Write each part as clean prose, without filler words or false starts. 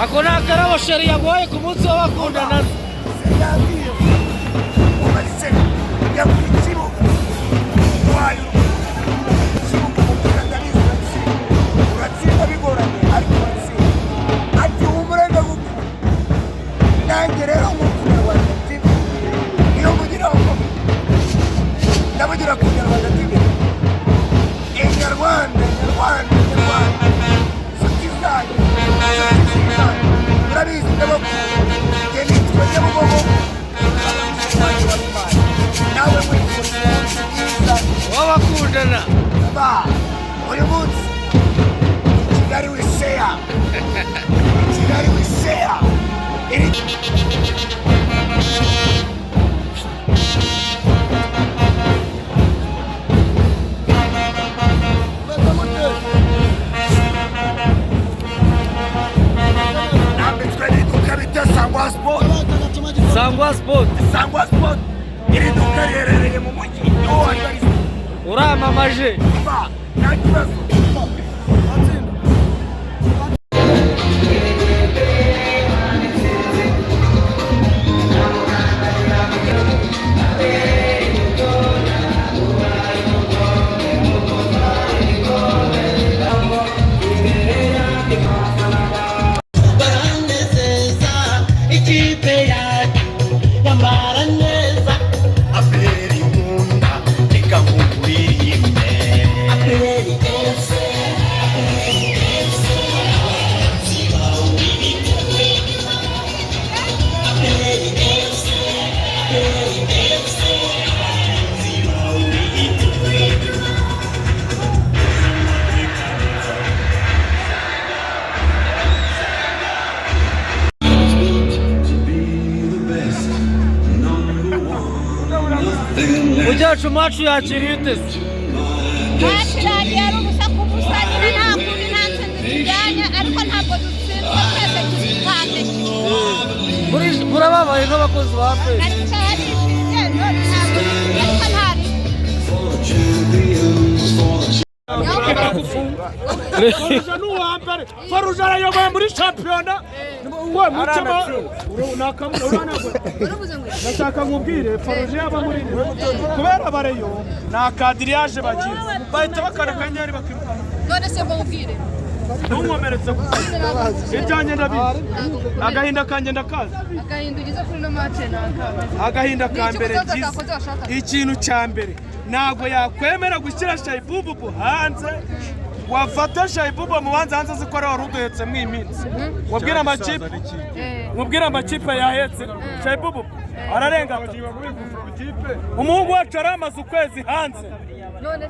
Hakuna karawa sheria boye kumutse wakundana. Wawakundana. Ba, oyo munsi. Kigali we share. Kigali we share. Sangwa Sport. Sangwa Sport. Iri duka riherereye mu mujyi. Uramamaje. Ba, nta kibazo. Ujacu machu yakiriye utese. Yakiriye ari ubusa ku busa nyine nta kundi nta ntsinzi tujyanye ariko ntabwo dutsindwa twese tuzipande kimwe. Murababaye nk'abakozi ba APR. Ariko harishije none ntabwo ariko ntari. Faruja n'uwambere. Faruja arayoboye muri shampiyona. Uwe mucemo nakamuranago. Nashaka nkubwire Faruja yaba muri kubera bareyo na kadiriyaje bagira. Bahita bakara kanyari bakiruka. None se ngo ubwire. Ntunkomeretse gusa. Ijyanye ndabizi. Agahinda kanje ndakaza. Agahinda ugize kuri no match naka. Agahinda ka mbere ikintu cya mbere ntago yakwemera gushyira Shayibubu hanze. Wafata Shayibubu mu banza hanze zikora waruduhetse mu iminsi. Mubwira amakipe yahetse Shayibubu ararenga. Umuhungu wacu aramaze ukwezi hanze.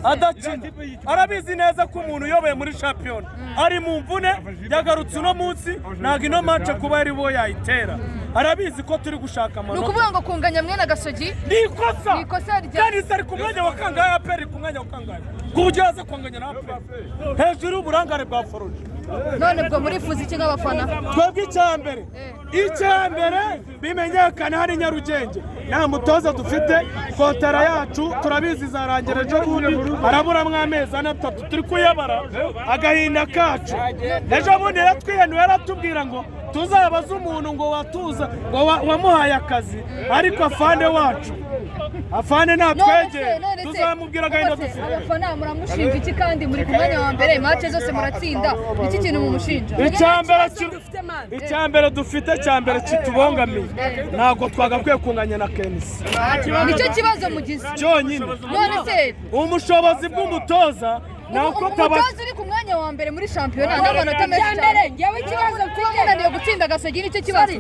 Adakina arabizi neza ko umuntu uyoboye muri champion ari mu mvune yagarutse uno munsi ntago ino match kuba ari bo yayitera. Arabizi ko turi gushaka amanota. Nukuvuga ngo kunganya mwene Gasogi nikosa rya kandi sari ku mwanya wa kangahe APR ku mwanya wa kangahe kuburyo yaza kwanganya na APR hejuru y'uburangare bwa Foroje. none bwo murifuza iki nk'abafana? Twebwe icyambere bimenyekana hari Nyarugenge nta mutoza dufite, kotara yacu turabizi zarangira ejo bundi araburamwo amezi 3 turi kuyabara agahinda kacu. Ejo bundi yaratwihenuye aratubwira ngo tuzabaza umuntu ngo watuza ngo wamuhaye akazi, ariko afande wacu afande natwegeye tuzamubwira agahinda dufite. Abafana muramushinja iki kandi muri ku mwanya wa mbere match zose muratsinda? Iki kintu mumushinja? Icyambere dufite cyambere kitubongamiye ntago twagakwiye kunganya na KWINSHI. Nicyo kibazo mugize cyonyine. None se ubushobozi bw'umutoza umutoza uri ku mwanya wa mbere muri shampiyona n'amanota menshi cyane. Ngewe ikibazo kuba munaniye gutsinda Gasogi nicyo kibazo.